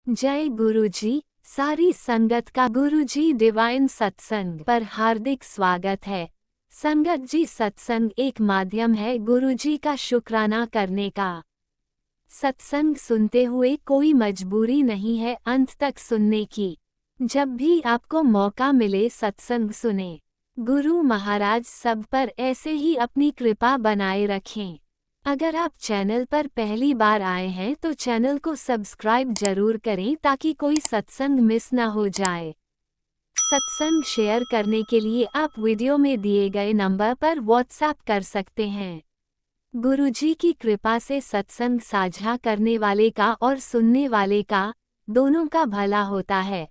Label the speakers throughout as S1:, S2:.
S1: जय गुरुजी। सारी संगत का गुरुजी डिवाइन सत्संग पर हार्दिक स्वागत है। संगत जी, सत्संग एक माध्यम है गुरुजी का शुक्राना करने का। सत्संग सुनते हुए कोई मजबूरी नहीं है अंत तक सुनने की। जब भी आपको मौका मिले सत्संग सुने। गुरु महाराज सब पर ऐसे ही अपनी कृपा बनाए रखें। अगर आप चैनल पर पहली बार आए हैं तो चैनल को सब्सक्राइब जरूर करें ताकि कोई सत्संग मिस ना हो जाए। सत्संग शेयर करने के लिए आप वीडियो में दिए गए नंबर पर व्हाट्सएप कर सकते हैं। गुरुजी की कृपा से सत्संग साझा करने वाले का और सुनने वाले का दोनों का भला होता है।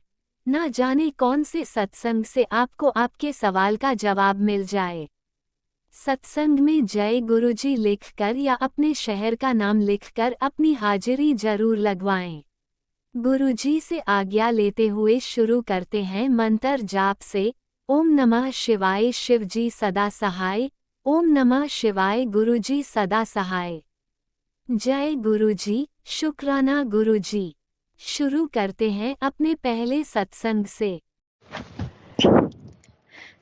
S1: ना जाने कौन से सत्संग से आपको आपके सवाल का जवाब मिल जाए। सत्संग में जय गुरुजी लिखकर या अपने शहर का नाम लिखकर अपनी हाजिरी जरूर लगवाएं। गुरुजी से आज्ञा लेते हुए शुरू करते हैं मंत्र जाप से। ओम नमः शिवाय शिवजी सदा सहाय। ओम नमः शिवाय गुरुजी सदा सहाय। जय गुरुजी, शुक्राना गुरुजी। शुरू करते हैं अपने पहले सत्संग से।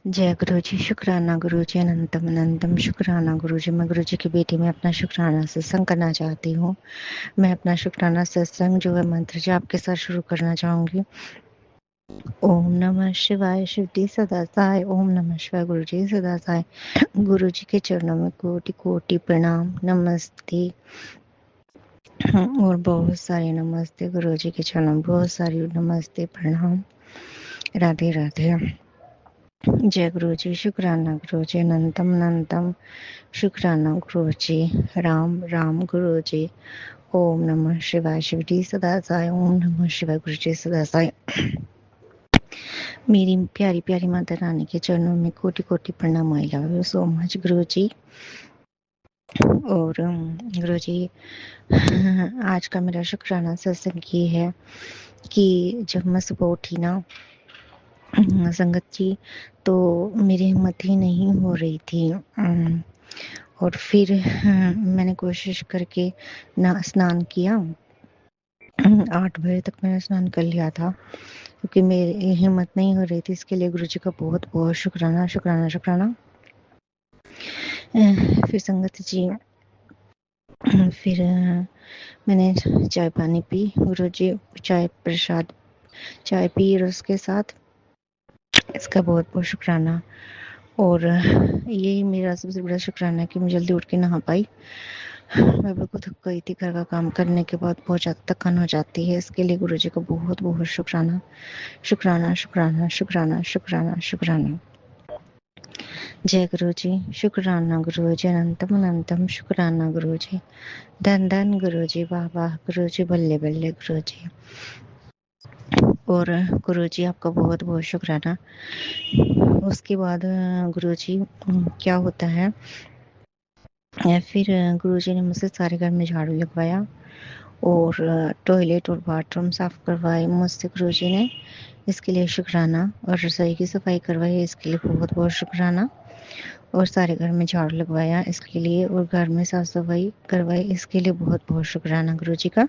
S2: जय गुरु जी, शुक्राना गुरु जी, अनंतम अनंतम शुक्राना गुरु जी। मैं गुरु जी की बेटी में अपना शुक्राना सत्संग करना चाहती हूँ। मैं अपना शुक्राना सत्संग जो है मंत्र जाप के साथ शुरू करना चाहूंगी। ओम नमः शिवाय शिव जी सदा सहाय। ओम नमः शिवाय गुरु जी सदा सहाय। गुरु जी के चरणों में कोटि कोटि प्रणाम, नमस्ते और बहुत सारे नमस्ते। गुरु जी के चरणों में बहुत सारी नमस्ते, प्रणाम, राधे राधे। जय गुरु जी, शुक्राना गुरु जी, अनंतम अनंतम शुक्राना गुरु जी। राम राम गुरु जी। ओम नमः शिवाय शिव जी सदा साई। ओम नमः शिवाय गुरु जी सदा साई। मेरी प्यारी प्यारी माता रानी के चरणों में कोटि कोटि प्रणाम। I love you so much गुरु जी। और गुरु जी, आज का मेरा शुक्राना सत्संग ये है कि जब मैं सुबह उठी ना संगत जी, तो मेरी हिम्मत ही नहीं हो रही थी। और फिर मैंने कोशिश करके ना स्नान किया। 8 बजे तक मैंने स्नान कर लिया था क्योंकि मेरी हिम्मत नहीं हो रही थी। इसके लिए गुरु जी का बहुत बहुत शुक्राना शुक्राना शुक्राना। फिर संगत जी, फिर मैंने चाय पानी पी। गुरु जी चाय प्रसाद चाय पी और उसके साथ इसका बहुत बहुत शुक्राना। और यही मेरा सबसे बड़ा शुक्राना है कि मैं जल्दी उठ के नहा पाई। मैं बिल्कुल थक गई थी। घर का काम करने के बाद बहुत ज़्यादा थकान हो जाती है। इसके लिए गुरु जी का बहुत बहुत शुक्राना शुक्राना शुक्राना शुक्राना शुक्राना शुक्राना। जय गुरु जी, शुक्राना गुरु जी, अनंतम अनंतम शुक्राना गुरु जी। धन धन गुरु जी, वाह वाह गुरु जी, बल्ले बल्ले गुरु जी। और गुरु जी आपका बहुत बहुत शुक्राना। उसके बाद गुरु जी क्या होता है, फिर गुरु जी ने मुझसे सारे घर में झाड़ू लगवाया और टॉयलेट और बाथरूम साफ करवाए मुझसे गुरु जी ने। इसके लिए शुक्राना। और रसोई की सफाई करवाई, इसके लिए बहुत बहुत शुक्राना। और सारे घर में झाड़ू लगवाया इसके लिए, और घर में साफ सफाई करवाई, इसके लिए बहुत बहुत शुक्राना गुरु जी का।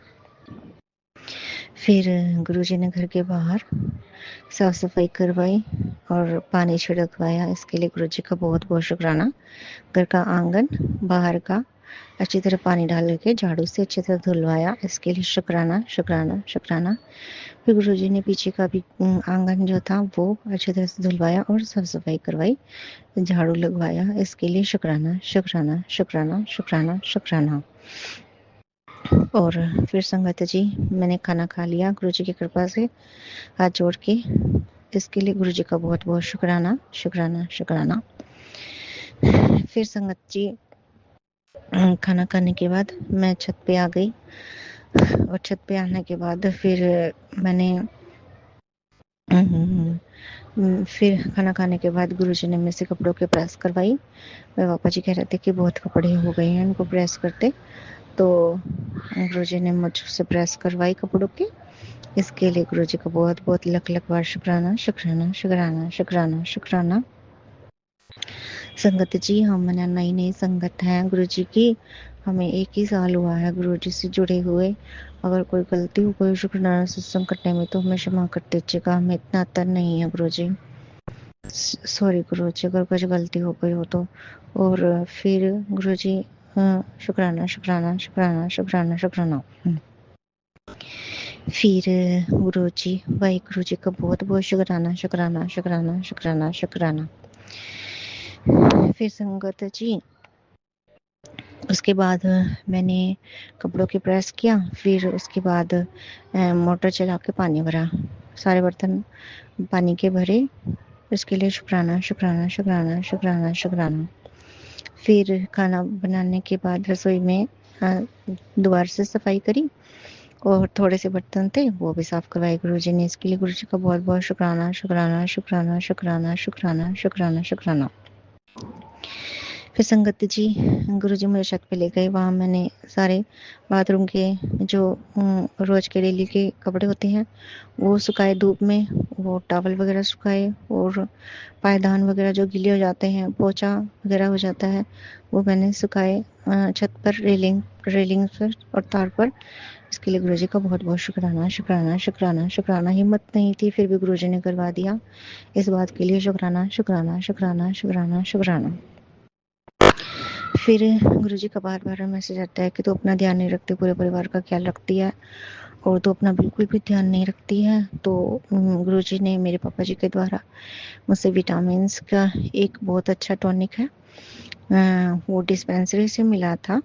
S2: फिर गुरु जी ने घर के बाहर साफ सफाई करवाई और पानी छिड़कवाया, इसके लिए गुरु जी का बहुत बहुत शुक्राना। घर का आंगन बाहर का अच्छी तरह पानी डाल के झाड़ू से अच्छी तरह धुलवाया, इसके लिए शुक्राना शुक्राना शुक्राना। फिर गुरु जी ने पीछे का भी आंगन जो था वो अच्छी तरह से धुलवाया और साफ सफाई करवाई, झाड़ू लगवाया, इसके लिए शुक्राना शुक्राना शुक्राना शुक्राना शुक्राना। और फिर संगत जी, मैंने खाना खा लिया गुरु जी की कृपा से हाथ जोड़ के। इसके लिए गुरु जी का बहुत बहुत शुक्राना शुक्राना शुक्राना। फिर संगत जी, खाना खाने के बाद मैं छत पे आ गई और छत पे आने के बाद फिर मैंने फिर खाना खाने के बाद गुरु जी ने मेरे से कपड़ों के प्रेस करवाई। मेरे पापा जी कह रहे थे कि बहुत कपड़े हो गए हैं इनको प्रेस करते, तो गुरु जी ने मुझसे प्रेस करवाई कपड़ों के। इसके लिए गुरु जी का बहुत बहुत लख लख बार शुक्राना शुक्राना शुक्राना शुक्राना शुक्राना। संगत जी, हम नई नई संगत है गुरु जी की। हमें 1 ही साल हुआ है गुरु जी से जुड़े हुए अगर कोई गलती हो गई शुक्राना सत्संग करने में तो हमें क्षमा कर दीजिएगा, हमें इतना अतर नहीं है गुरुजी। सॉरी गुरुजी अगर कुछ गलती हो गई हो तो। और फिर गुरुजी शुक्राना शुक्राना शुक्राना शुक्राना शुक्राना। फिर गुरुजी वाहिगुरु जी का बहुत बहुत शुक्राना शुक्राना शुक्राना शुक्राना शुक्राना। फिर संगत जी उसके बाद मैंने कपड़ों की प्रेस किया, फिर उसके बाद मोटर चला के पानी भरा, सारे बर्तन पानी के भरे, उसके लिए शुक्राना शुक्राना शुक्राना शुक्राना शुक्राना। फिर खाना बनाने के बाद रसोई में दोबारा से सफाई करी और थोड़े से बर्तन थे वो भी साफ करवाए गुरुजी ने, इसके लिए गुरुजी का बहुत बहुत शुक्राना शुक्राना शुक्राना शुक्राना शुक्राना शुक्राना शुक्राना। फिर संगत जी गुरुजी मुझे छत पे ले गए, वहाँ मैंने सारे बाथरूम के जो रोज के डेली के कपड़े होते हैं वो सुखाए धूप में, वो टॉवल वगैरह सुखाए और पायदान वगैरह जो गीले हो जाते हैं, पोछा वगैरह हो जाता है वो मैंने सुखाए छत पर रेलिंग पर और तार पर। इसके लिए गुरुजी का बहुत बहुत शुक्राना शुक्राना शुक्राना शुक्राना। हिम्मत नहीं थी फिर भी गुरुजी ने करवा दिया, इस बात के लिए शुक्राना शुक्राना शुक्राना शुक्राना शुक्राना। फिर गुरुजी का बार बार मैसेज आता है कि तो अपना ध्यान नहीं रखती, पूरे परिवार का ख्याल रखती है और तो अपना बिल्कुल भी ध्यान नहीं रखती है। तो गुरुजी ने मेरे पापा जी के द्वारा मुझसे विटामिन्स का एक बहुत अच्छा टॉनिक है वो डिस्पेंसरी से मिला था।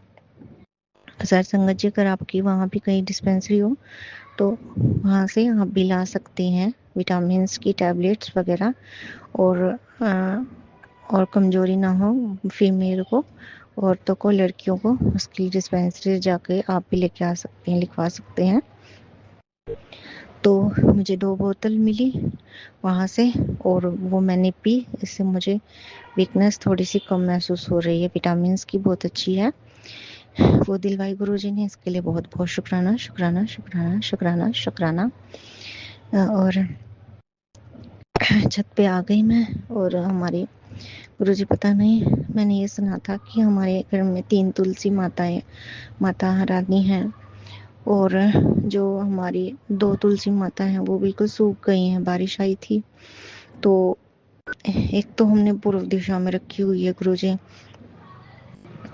S2: सर संगत जी अगर आपकी वहाँ भी कहीं डिस्पेंसरी हो तो वहाँ से आप भी ला सकते हैं विटामिन्स की टैबलेट्स वगैरह। और कमजोरी ना हो फीमेल को, औरतों को, लड़कियों को, उसकी डिस्पेंसरी जाके आप भी लेके आ सकते हैं, लिखवा सकते हैं। तो मुझे 2 बोतल मिली वहाँ से और वो मैंने पी, इससे मुझे वीकनेस थोड़ी सी कम महसूस हो रही है, विटामिन्स की बहुत अच्छी है वो दिलवाई गुरुजी ने, इसके लिए बहुत बहुत शुक्राना शुक्राना शुक्राना शुक्राना शुक्राना। और छत पे आ गई मैं और हमारी गुरुजी पता नहीं मैंने ये सुना था कि हमारे घर में 3 तुलसी माता रानी हैं और जो हमारी 2 तुलसी माता हैं वो बिल्कुल सूख गई हैं, बारिश आई थी तो एक तो हमने पूर्व दिशा में रखी हुई है गुरुजी,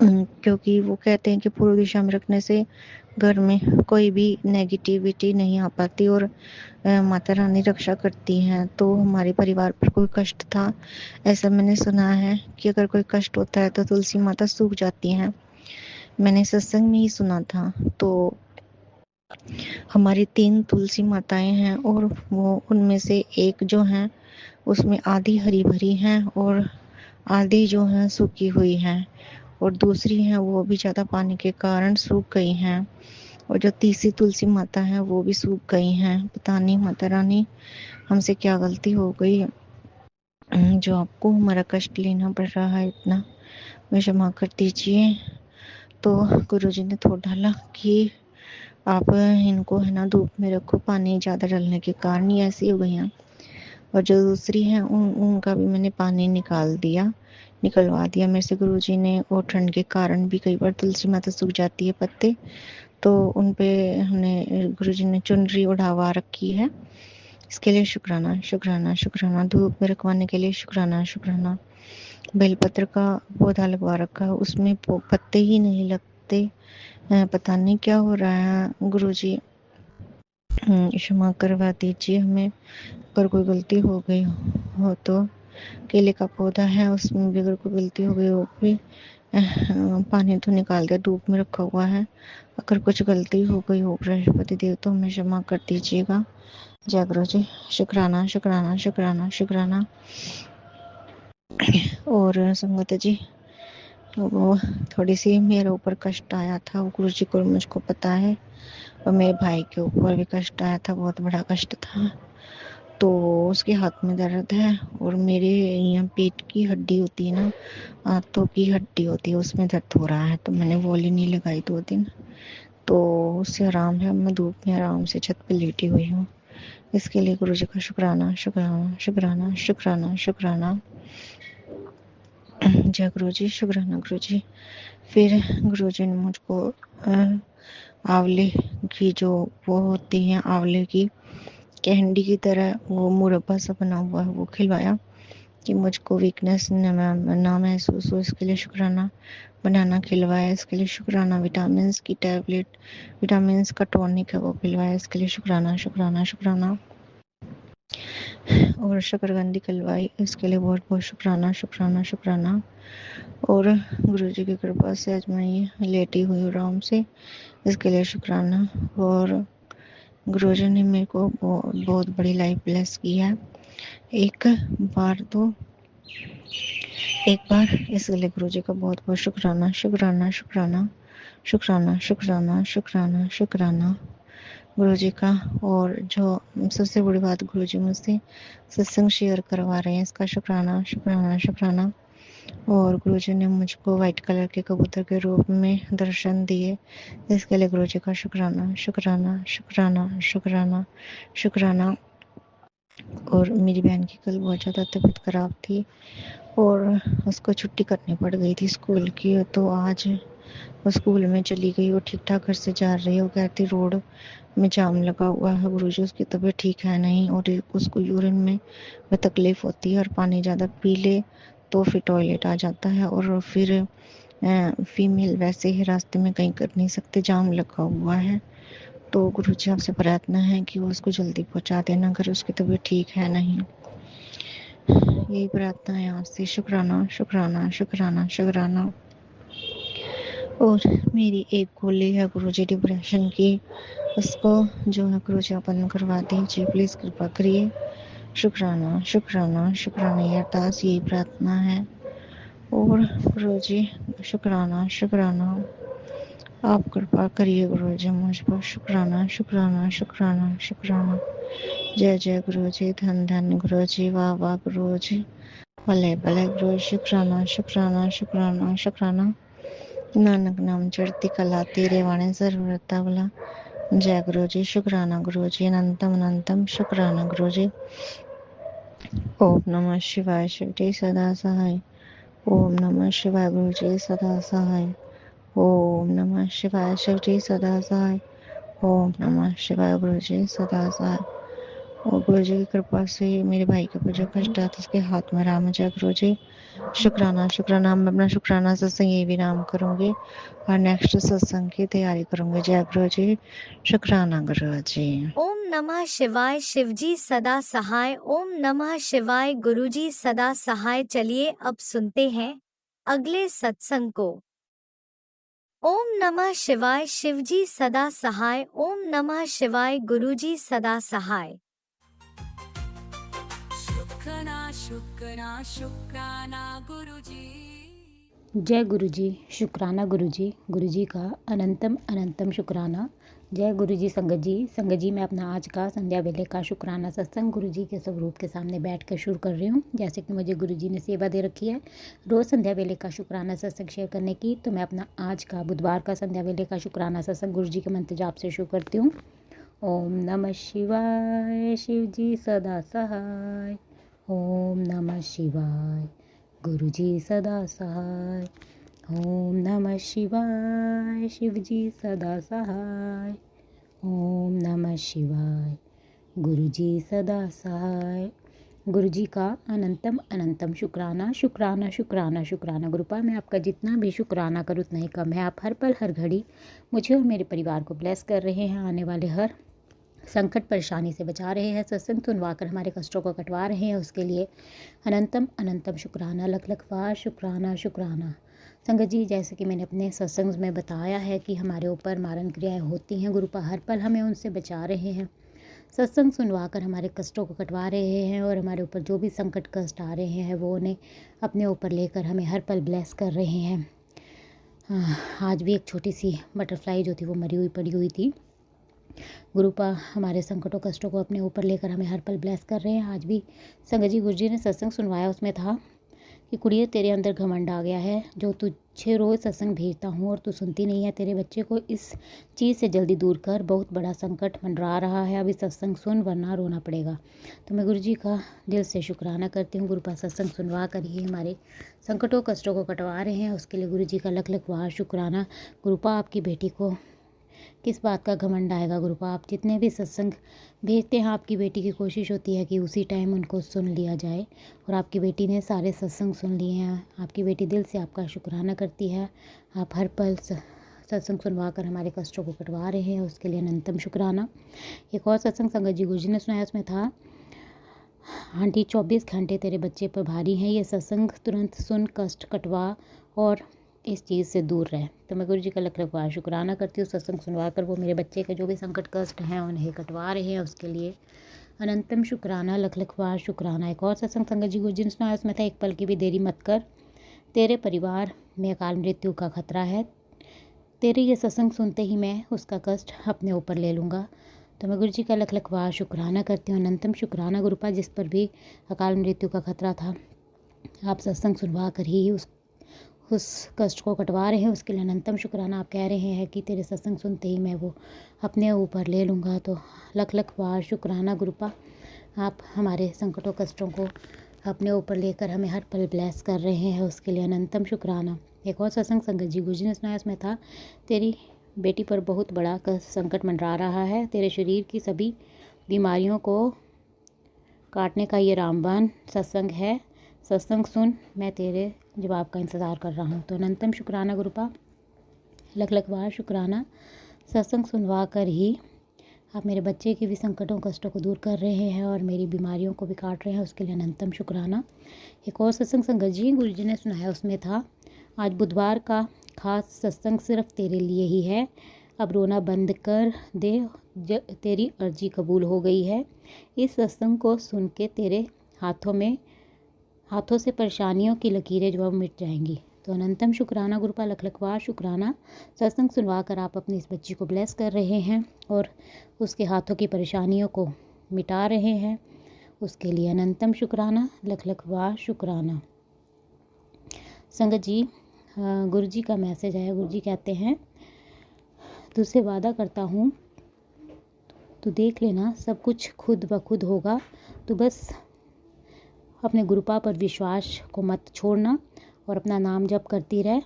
S2: क्योंकि वो कहते हैं कि पूर्व दिशा में रखने से घर में कोई भी नेगेटिविटी नहीं आ पाती और माता रानी रक्षा करती हैं। तो हमारे परिवार पर कोई कष्ट था, ऐसा मैंने सुना है कि अगर कोई कष्ट होता है तो तुलसी माता सूख जाती हैं, मैंने सत्संग में ही सुना था। तो हमारी 3 तुलसी माताएं हैं और वो उनमें से एक जो है उसमें आधी हरी भरी हैं और आधी जो है सूखी हुई हैं और दूसरी हैं वो भी ज़्यादा पानी के कारण सूख गई हैं और जो तीसरी तुलसी माता है वो भी सूख गई हैं। पता नहीं माता रानी हमसे क्या गलती हो गई जो आपको हमारा कष्ट लेना पड़ रहा है इतना, मैं क्षमा कर दीजिए। तो गुरुजी ने थोड़ा डाला कि आप इनको है ना धूप में रखो, पानी ज़्यादा डालने के कारण ही ऐसी हो गई हैं। और जो दूसरी हैं उनका भी मैंने पानी निकलवा दिया मेरे से गुरुजी ने। और ठंड के कारण भी कई बार तुलसी माता सूख जाती है पत्ते, तो उन पे हमने गुरुजी ने चुनरी उड़ावा रखी है, इसके लिए शुक्राना शुक्राना शुक्राना। धूप में रखवाने के लिए शुक्राना शुक्राना। बेलपत्र का पौधा लगवा रखा है, उसमें पत्ते ही नहीं लगते, पता नहीं क्या हो रहा है गुरुजी, क्षमा करवा दीजिए हमें अगर कोई गलती हो गई हो तो। केले का पौधा है उसमें भी अगर कोई गलती हो गई हो भी पानी तो निकाल दिया, धूप में रखा हुआ है, अगर कुछ गलती हो गई हो बृहस्पति देव तो हमें क्षमा कर दीजिएगा। जय गुरु जी। शुक्राना शुक्राना शुक्राना शुक्राना। और संगत जी वो थोड़ी सी मेरे ऊपर कष्ट आया था वो गुरु जी को मुझको पता है, और मेरे भाई के ऊपर भी कष्ट आया था, बहुत बड़ा कष्ट था। तो उसके हाथ में दर्द है और मेरे यहाँ पेट की हड्डी होती है ना, हाथों की हड्डी होती है, उसमें दर्द हो रहा है, तो मैंने वॉली नहीं लगाई 2 दिन, तो उससे आराम है, मैं धूप में आराम से छत पे लेटी हुई हूँ। इसके लिए गुरुजी का शुक्राना शुक्राना शुक्राना शुक्राना शुक्राना। जय गुरुजी, शुक्राना गुरुजी। फिर गुरुजी ने मुझको आंवले की जो वो होती है, आंवले की कैंडी की तरह वो मुरब्बा सा बना हुआ है, वो खिलवाया कि मुझको वीकनेस ना महसूस हो, इसके लिए शुक्राना। बनाना खिलवाया, इसके लिए शुक्राना। विटामिन्स की टैबलेट, विटामिन्स का टॉनिक है, वो खिलवाया, इसके लिए शुक्राना शुक्राना शुक्राना। और शकरकंदी खिलवाई, इसके लिए बहुत बहुत शुक्राना शुक्राना शुक्राना। और गुरुजी की कृपा से आज मैं ये लेटी हुई हूँ आराम से, इसके लिए शुक्राना। और गुरुजी ने मेरे को बहुत बड़ी लाइफ ब्लेस की है। एक बार इसके लिए गुरुजी का बहुत बहुत शुक्राना शुक्राना शुक्राना शुक्राना शुक्राना शुक्राना शुक्राना गुरुजी का। और जो सबसे बड़ी बात, गुरुजी मुझसे सत्संग शेयर करवा रहे हैं, इसका शुक्राना शुक्राना शुक्राना। और गुरुजी ने मुझको व्हाइट कलर के कबूतर के रूप में दर्शन दिए, इसके लिए गुरुजी का शुक्राना शुक्राना शुक्राना शुक्राना शुक्राना। और मेरी बहन की कल बहुत ज़्यादा तबीयत खराब थी और उसको छुट्टी करनी पड़ गई थी स्कूल की, तो आज वो स्कूल में चली गई। वो ठीक ठाक घर से जा रही है, वो कहती रोड में जाम लगा हुआ है गुरुजी, उसकी तबीयत ठीक है नहीं, और उसको यूरिन में तकलीफ होती है, और पानी ज़्यादा पी ले तो फिर टॉयलेट आ जाता है, और फिर फीमेल वैसे ही रास्ते में कहीं कर नहीं सकते, जाम लगा हुआ है। तो गुरुजी आपसे प्रार्थना है कि वो उसको जल्दी पहुंचा देना अगर उसकी तबीयत ठीक है नहीं। यही प्रार्थना है आपसे। शुक्राना शुक्राना शुक्राना शुक्राना। और मेरी एक गोली है गुरुजी डिप्रेशन की, उसको जो है गुरुजी अपन करवा दीजिए प्लीज़, कृपा करिए। शुक्राना शुक्राना शुक्राना, ये अरदास यही प्रार्थना है। और गुरुजी शुक्राना शुक्राना, आप कृपा करिए गुरुजी मुझ पर। शुक्राना शुक्राना शुक्राना शुक्राना। जय जय गुरुजी, धन धन गुरुजी, वाह वाह गुरुजी, भले भले गुरु। शुक्राना शुक्राना शुक्राना शुक्राना। नानक नाम चढ़ती कला तेरे वाणे जरूरता वाला। जय गुरु जी, शुक्राना गुरु जी, अनंतम अनंतम शुक्राना गुरु जी। ओम नमः शिवाय, शिव जी सदा सहाय। ओम नमः शिवाय गुरु जी, सदा सहाय। ओम नमः शिवाय, शिव जी सदा सहाय। ओम नमः शिवाय गुरु जी, सदा सहाय। और गुरु जी की कृपा से मेरे भाई के ऊपर जो कष्ट आता उसके हाथ में राम। जय गुरु जी, शुक्राना शुक्राना। मैं अपना शुक्राना सत्संग ये भी नाम करूंगी और नेक्स्ट सत्संग की तैयारी करूंगी। जय गुरु जी, शुक्राना गुरु जी।
S1: ओम नमः शिवाय, शिवजी सदा सहाय। ओम नमः शिवाय, गुरुजी सदा सहाय। चलिए अब सुनते हैं अगले सत्संग को। ओम नमः शिवाय, शिवजी सदा सहाय। ओम नमः शिवाय, गुरुजी सदा सहाय।
S3: शुक्राना शुक्राना शुक्राना गुरुजी।
S4: जय गुरुजी, शुक्राना गुरुजी, गुरुजी का अनंतम अनंतम शुक्राना। जय गुरुजी। संगत जी मैं अपना आज का संध्या वेले का शुक्राना सत्संग गुरुजी के स्वरूप के सामने बैठकर शुरू कर रही हूँ। जैसे कि मुझे गुरुजी ने सेवा दे रखी है रोज़ संध्या वेले का शुक्राना सत्संग शेयर करने की, तो मैं अपना आज का बुधवार का संध्या वेले का शुक्राना सत्संग गुरुजी के मंत्र जाप से शुरू करती हूँ। ओम नमः शिवाय, शिव जी सदा सहाय। ओम नमः शिवाय, गुरुजी सदा सहाय। ओम नमः शिवाय, शिवजी सदा सहाय। ओम नमः शिवाय, गुरुजी सदा सहाय। गुरुजी का अनंतम अनंतम शुक्राना शुक्राना शुक्राना शुक्राना। गुरुपा मैं आपका जितना भी शुक्राना करूँ उतना ही कम है। आप हर पल हर घड़ी मुझे और मेरे परिवार को ब्लेस कर रहे हैं, आने वाले हर संकट परेशानी से बचा रहे हैं, सत्संग सुनवाकर हमारे कष्टों को कटवा रहे हैं, उसके लिए अनंतम अनंतम शुक्राना, लख लख बार शुक्राना शुक्राना। संगत जी, जैसे कि मैंने अपने सत्संग में बताया है कि हमारे ऊपर मारण क्रियाएँ होती हैं, गुरुपा हर पल हमें उनसे बचा रहे हैं, सत्संग सुनवाकर हमारे कष्टों को कटवा रहे हैं, और हमारे ऊपर जो भी संकट कष्ट आ रहे हैं वो उन्हें अपने ऊपर लेकर हमें हर पल ब्लेस कर रहे हैं। आज भी एक छोटी सी बटरफ्लाई जो थी वो मरी हुई पड़ी हुई थी। गुरुपा हमारे संकटों कष्टों को अपने ऊपर लेकर हमें हर पल ब्लेस कर रहे हैं। आज भी संगत जी गुरुजी ने सत्संग सुनवाया, उसमें था कि कुड़िए तेरे अंदर घमंड आ गया है, जो तुझे रोज़ सत्संग भेजता हूँ और तू सुनती नहीं है, तेरे बच्चे को इस चीज़ से जल्दी दूर कर, बहुत बड़ा संकट मंडरा रहा है, अभी सत्संग सुन वरना रोना पड़ेगा। तो मैं गुरुजी का दिल से शुक्राना करती हूँ, गुरुपा सत्संग सुनवा कर ही हमारे संकटों कष्टों को कटवा रहे हैं, उसके लिए गुरुजी का लख लख वार शुक्राना। गुरुपा आपकी बेटी को किस बात का घमंड आएगा गुरुपा। आप जितने भी सत्संग भेजते हैं आपकी बेटी की कोशिश होती है कि उसी टाइम उनको सुन लिया जाए, और आपकी बेटी ने सारे सत्संग सुन लिए हैं। आपकी बेटी दिल से आपका शुक्राना करती है। आप हर पल सत्संग सुनवा कर हमारे कष्टों को कटवा रहे हैं, उसके लिए अनंतम शुक्राना। एक और सत्संग संगत जी गुरुजी ने सुनाया, उसमें था आंटी 24 घंटे तेरे बच्चे पर भारी हैं। ये सत्संग तुरंत सुन, कष्ट कटवा और इस चीज़ से दूर रहे। तो मैं गुरु जी का लख बार शुक्राना करती हूँ। सत्संग सुनवा कर वो मेरे बच्चे के जो भी संकट कष्ट हैं उन्हें कटवा रहे हैं, उसके लिए अनंतम शुक्राना, लख बार शुक्राना। एक और सत्संग संगत जी गुरु जी ने सुनाया, उसमें था एक पल की भी देरी मत कर, तेरे परिवार में अकाल मृत्यु का खतरा है। तेरे ये सत्संग सुनते ही मैं उसका कष्ट अपने ऊपर ले लूँगा। तो मैं गुरु जी का लख बार शुक्राना करती हूँ। अनंतम शुक्राना गुरुपा, जिस पर भी अकाल मृत्यु का खतरा था आप सत्संग सुनवा कर ही उस कष्ट को कटवा रहे हैं, उसके लिए अनंतम शुक्राना। आप कह रहे हैं कि तेरे सत्संग सुनते ही मैं वो अपने ऊपर ले लूँगा। तो लख बार शुक्राना गुरुपा, आप हमारे संकटों कष्टों को अपने ऊपर लेकर हमें हर पल ब्लेस कर रहे हैं, उसके लिए अनंतम शुक्राना। एक और सत्संग संगत जी गुरु जी ने सुनाया, इसमें था तेरी बेटी पर बहुत बड़ा संकट मंडरा रहा है। तेरे शरीर की सभी बीमारियों को काटने का ये रामबाण सत्संग है। सत्संग सुन, मैं तेरे जवाब का इंतज़ार कर रहा हूँ। तो अनंतम शुक्राना गुरुपा, लख बार शुक्राना। सत्संग सुनवा कर ही आप मेरे बच्चे के भी संकटों कष्टों को दूर कर रहे हैं और मेरी बीमारियों को भी काट रहे हैं, उसके लिए अनंतम शुक्राना। एक और सत्संग संगत जी गुरु जी ने सुनाया, उसमें था आज बुधवार का खास सत्संग सिर्फ तेरे लिए ही है। अब रोना बंद कर दे, तेरी अर्जी कबूल हो गई है। इस सत्संग को सुन के तेरे हाथों से परेशानियों की लकीरें जो अब मिट जाएंगी। तो अनंतम शुक्राना गुरुपा, लख बार शुक्राना। सत्संग सुनवा कर आप अपनी इस बच्ची को ब्लेस कर रहे हैं और उसके हाथों की परेशानियों को मिटा रहे हैं, उसके लिए अनंतम शुक्राना, लख बार शुक्राना। संगत जी गुरु जी का मैसेज है। गुरु जी कहते हैं, तुझसे वादा करता हूँ तू देख लेना सब कुछ खुद ब खुद होगा। तू बस अपने गुरुपा पर विश्वास को मत छोड़ना और अपना नाम जप करती रह,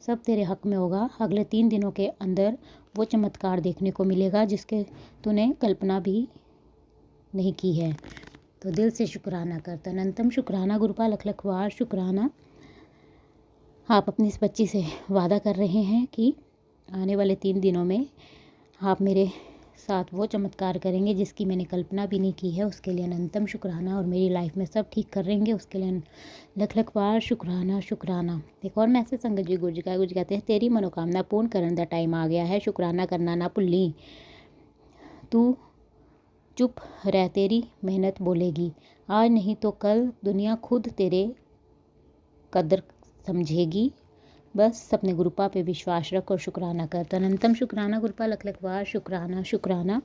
S4: सब तेरे हक में होगा। अगले 3 दिनों के अंदर वो चमत्कार देखने को मिलेगा जिसके तूने कल्पना भी नहीं की है। तो दिल से शुक्राना कर। तो अनंतम शुक्राना गुरुपा, लख बार शुक्राना। आप अपनी इस बच्ची से वादा कर रहे हैं कि आने वाले 3 दिनों में आप मेरे साथ वो चमत्कार करेंगे जिसकी मैंने कल्पना भी नहीं की है, उसके लिए अनंतम शुक्राना। और मेरी लाइफ में सब ठीक करेंगे, उसके लिए लख बार शुक्राना शुक्राना। एक और मैसेज संगत जी गुरु जी का। गुरु जी कहते हैं, तेरी मनोकामना पूर्ण करने का टाइम आ गया है, शुक्राना करना ना भुल्ली। तू चुप रह, तेरी मेहनत बोलेगी। आज नहीं तो कल दुनिया खुद तेरे कदर समझेगी। बस अपने गुरुपा पे विश्वास रख और शुक्राना कर। तो अनंतम शुक्राना गुरुपा, लख बार शुक्राना शुक्राना।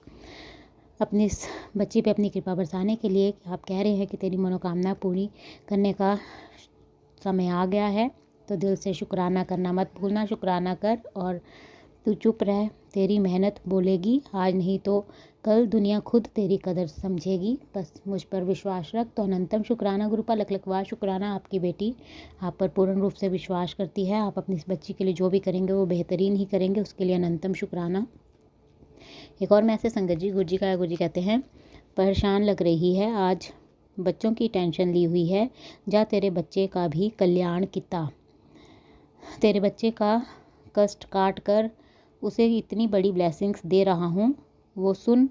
S4: अपनी इस बच्ची पे अपनी कृपा बरसाने के लिए आप कह रहे हैं कि तेरी मनोकामना पूरी करने का समय आ गया है। तो दिल से शुक्राना करना मत भूलना, शुक्राना कर और तू चुप रह, तेरी मेहनत बोलेगी। आज नहीं तो कल दुनिया खुद तेरी कदर समझेगी। बस मुझ पर विश्वास रख। तो अनंतम शुक्राना गुरुपा, लख बार शुक्राना। आपकी बेटी आप पर पूर्ण रूप से विश्वास करती है। आप अपनी इस बच्ची के लिए जो भी करेंगे वो बेहतरीन ही करेंगे, उसके लिए अनंतम शुक्राना। एक और मैसेज संगत जी गुरु जी का। गुरु जी कहते हैं, परेशान लग रही है, आज बच्चों की टेंशन ली हुई है, जा तेरे बच्चे का भी कल्याण किता। तेरे बच्चे का कष्ट काट कर उसे इतनी बड़ी ब्लेसिंग्स दे रहा हूँ, वो सुन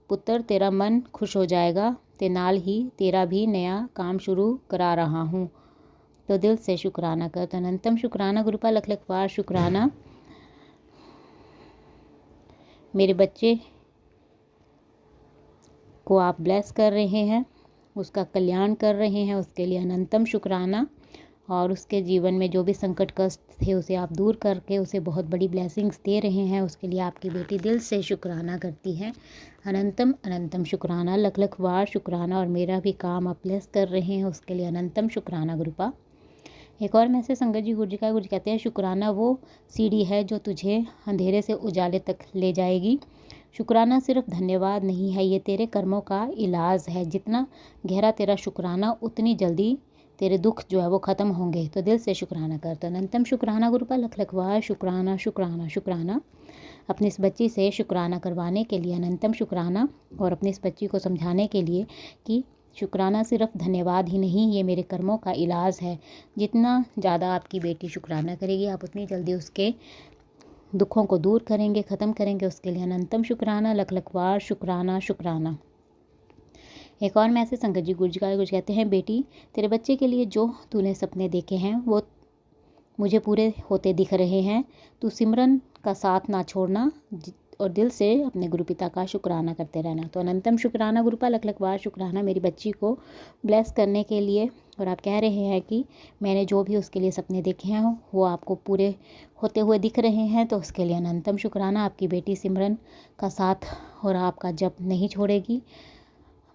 S4: पुत्र, तेरा मन खुश हो जाएगा। ते नाल ही तेरा भी नया काम शुरू करा रहा हूँ। तो दिल से शुक्राना कर। तो अनंतम शुक्राना गुरुपा, लख बार शुक्राना। मेरे बच्चे को आप ब्लेस कर रहे हैं, उसका कल्याण कर रहे हैं, उसके लिए अनंतम शुक्राना। और उसके जीवन में जो भी संकट कष्ट थे उसे आप दूर करके उसे बहुत बड़ी ब्लेसिंग्स दे रहे हैं, उसके लिए आपकी बेटी दिल से शुक्राना करती है। अनंतम अनंतम शुक्राना, लख बार शुक्राना। और मेरा भी काम आप ब्लेस कर रहे हैं, उसके लिए अनंतम शुक्राना गुरुपा। एक और मैसेज संगत जी गुरु जी का। गुरु जी कहते हैं, शुक्राना वो सीढ़ी है जो तुझे अंधेरे से उजाले तक ले जाएगी। शुक्राना सिर्फ धन्यवाद नहीं है, ये तेरे कर्मों का इलाज है। जितना गहरा तेरा शुक्राना उतनी जल्दी तेरे दुख जो है वो ख़त्म होंगे। तो दिल से शुक्राना कर। तो अनंतम शुक्राना गुरुपा, लख बार शुक्राना शुक्राना शुक्राना। अपनी इस बच्ची से शुक्राना करवाने के लिए अनंतम शुक्राना, और अपनी इस बच्ची को समझाने के लिए कि शुक्राना सिर्फ धन्यवाद ही नहीं, ये मेरे कर्मों का इलाज है। जितना ज़्यादा आपकी बेटी शुक्राना करेगी, आप उतनी जल्दी उसके दुखों को दूर करेंगे, ख़त्म करेंगे। उसके लिए अनंतम शुक्राना, लख लख बार शुक्राना शुक्राना। एक और मैसेज संगत जी गुरु जी कहते हैं, बेटी तेरे बच्चे के लिए जो तूने सपने देखे हैं वो मुझे पूरे होते दिख रहे हैं। तू सिमरन का साथ ना छोड़ना और दिल से अपने गुरु पिता का शुक्राना करते रहना। तो अनंतम शुक्राना गुरुपा, लख लख बार शुक्राना मेरी बच्ची को ब्लेस करने के लिए। और आप कह रहे हैं कि मैंने जो भी उसके लिए सपने देखे हैं वो आपको पूरे होते हुए दिख रहे हैं, तो उसके लिए अनंतम शुक्राना। आपकी बेटी सिमरन का साथ और आपका जप नहीं छोड़ेगी,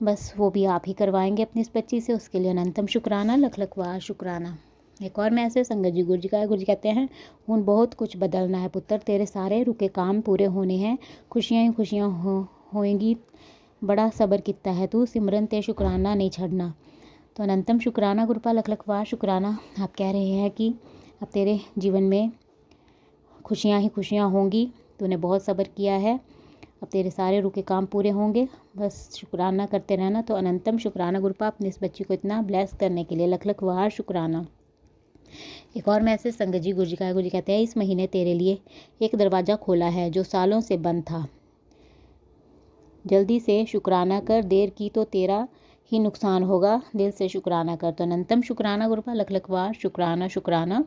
S4: बस वो भी आप ही करवाएंगे अपनी इस बच्ची से। उसके लिए अनंतम शुक्राना, लख लख बार शुक्राना। एक और मैसेज संगत जी गुरु जी कहते हैं, उन बहुत कुछ बदलना है पुत्र, तेरे सारे रुके काम पूरे होने हैं, खुशियाँ ही खुशियाँ होएंगी, बड़ा सब्र कितना है तू, सिमरन ते शुक्राना नहीं छड़ना। तो अनंतम शुक्राना गुरुपा, लख लख बार शुक्राना। आप कह रहे हैं कि अब तेरे जीवन में खुशियाँ ही खुशियाँ होंगी, तूने बहुत सब्र किया है, अब तेरे सारे रुके काम पूरे होंगे, बस शुक्राना करते रहना। तो अनंतम शुक्राना गुरुपा, अपनी इस बच्ची को इतना ब्लेस करने के लिए लख लख बार शुक्राना। एक और मैसेज संगत जी गुरु जी कहते हैं, इस महीने तेरे लिए एक दरवाज़ा खोला है जो सालों से बंद था, जल्दी से शुक्राना कर, देर की तो तेरा ही नुकसान होगा, दिल से शुक्राना कर। तो अनंतम शुक्राना गुरुपा, लख लख बार शुक्राना शुक्राना।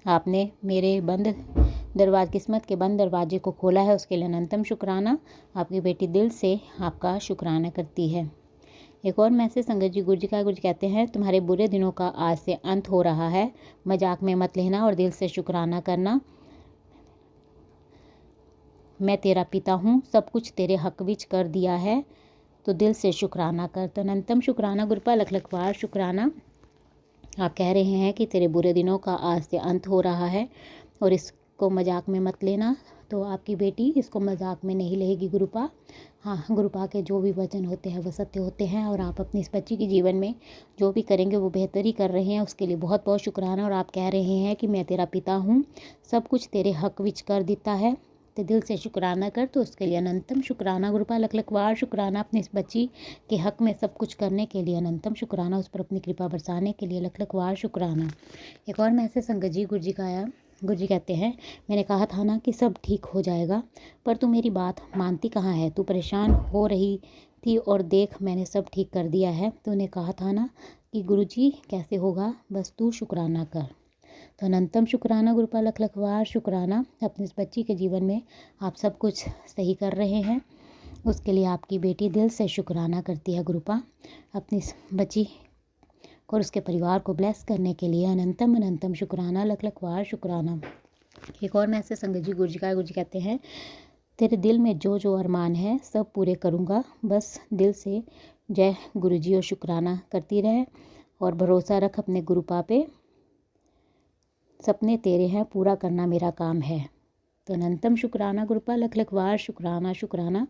S4: आपने मेरे बंद दरवाजे, किस्मत के बंद दरवाजे को खोला है, उसके लिए अनंतम शुक्राना। आपकी बेटी दिल से आपका शुक्राना करती है। एक और मैसेज संगत जी गुरु जी कहते हैं, तुम्हारे बुरे दिनों का आज से अंत हो रहा है, मजाक में मत लेना और दिल से शुक्राना करना। मैं तेरा पिता हूँ, सब कुछ तेरे हक विच कर दिया है, तो दिल से शुक्राना कर। तो अनंतम शुक्राना गुरुपा, लख लख बार शुक्राना। आप कह रहे हैं कि तेरे बुरे दिनों का आज से अंत हो रहा है और इसको मजाक में मत लेना। तो आपकी बेटी इसको मजाक में नहीं लेगी गुरुपा। हाँ, गुरुपा के जो भी वचन होते हैं वो सत्य होते हैं, और आप अपनी इस बच्ची के जीवन में जो भी करेंगे वो बेहतर ही कर रहे हैं, उसके लिए बहुत बहुत शुक्राना। और आप कह रहे हैं कि मैं तेरा पिता हूँ, सब कुछ तेरे हक विच कर देता है, तो दिल से शुक्राना कर। तो उसके लिए अनंतम शुक्राना गुरुपा, लख लख बार शुक्राना। अपनी इस बच्ची के हक में सब कुछ करने के लिए अनंतम शुक्राना, उस पर अपनी कृपा बरसाने के लिए लख लख बार शुक्राना। एक और मैसेज संगत जी गुरु जी का आया। गुरु जी कहते हैं, मैंने कहा था ना कि सब ठीक हो जाएगा, पर तू मेरी बात मानती कहाँ है। तू परेशान हो रही थी और देख मैंने सब ठीक कर दिया है। तूने कहा था ना कि गुरुजी कैसे होगा, बस तू शुक्राना कर। तो अनंतम शुक्राना गुरुपा, लख लख बार शुक्राना। अपनी इस बच्ची के जीवन में आप सब कुछ सही कर रहे हैं, उसके लिए आपकी बेटी दिल से शुक्राना करती है गुरुपा। अपनी इस बच्ची और उसके परिवार को ब्लेस करने के लिए अनंतम अनंतम शुक्राना, लख लख बार शुक्राना। एक और मैसेज संगत जी गुरु जी कहते हैं, तेरे दिल में जो जो अरमान है सब पूरे करूँगा, बस दिल से जय गुरु जी और शुक्राना करती रहे और भरोसा रख अपने गुरुपा पे, सपने तेरे हैं, पूरा करना मेरा काम है। तो अनंतम शुक्राना गुरुपा, लख लख बार शुक्राना शुक्राना।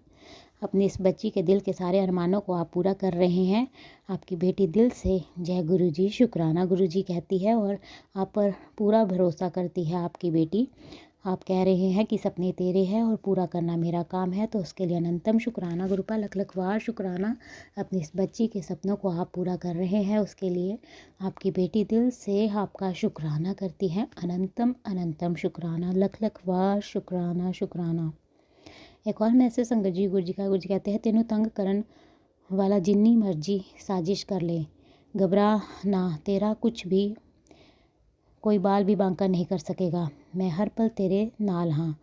S4: अपनी इस बच्ची के दिल के सारे अरमानों को आप पूरा कर रहे हैं। आपकी बेटी दिल से जय गुरुजी शुक्राना गुरुजी कहती है और आप पर पूरा भरोसा करती है आपकी बेटी। आप कह रहे हैं कि सपने तेरे हैं और पूरा करना मेरा काम है, तो उसके लिए अनंतम शुक्राना गुरुपा, लख लख बार शुक्राना। अपनी इस बच्ची के सपनों को आप पूरा कर रहे हैं, उसके लिए आपकी बेटी दिल से आपका शुक्राना करती है। अनंतम अनंतम शुक्राना, लख लख बार शुक्राना शुक्राना। एक और मैसेज संगत जी गुरु जी कहते हैं, तेनू तंग करन वाला जिन्नी मर्जी साजिश कर ले, घबरा ना, तेरा कुछ भी कोई बाल भी बांका नहीं कर सकेगा। मैं हर पल तेरे नाल हाँ,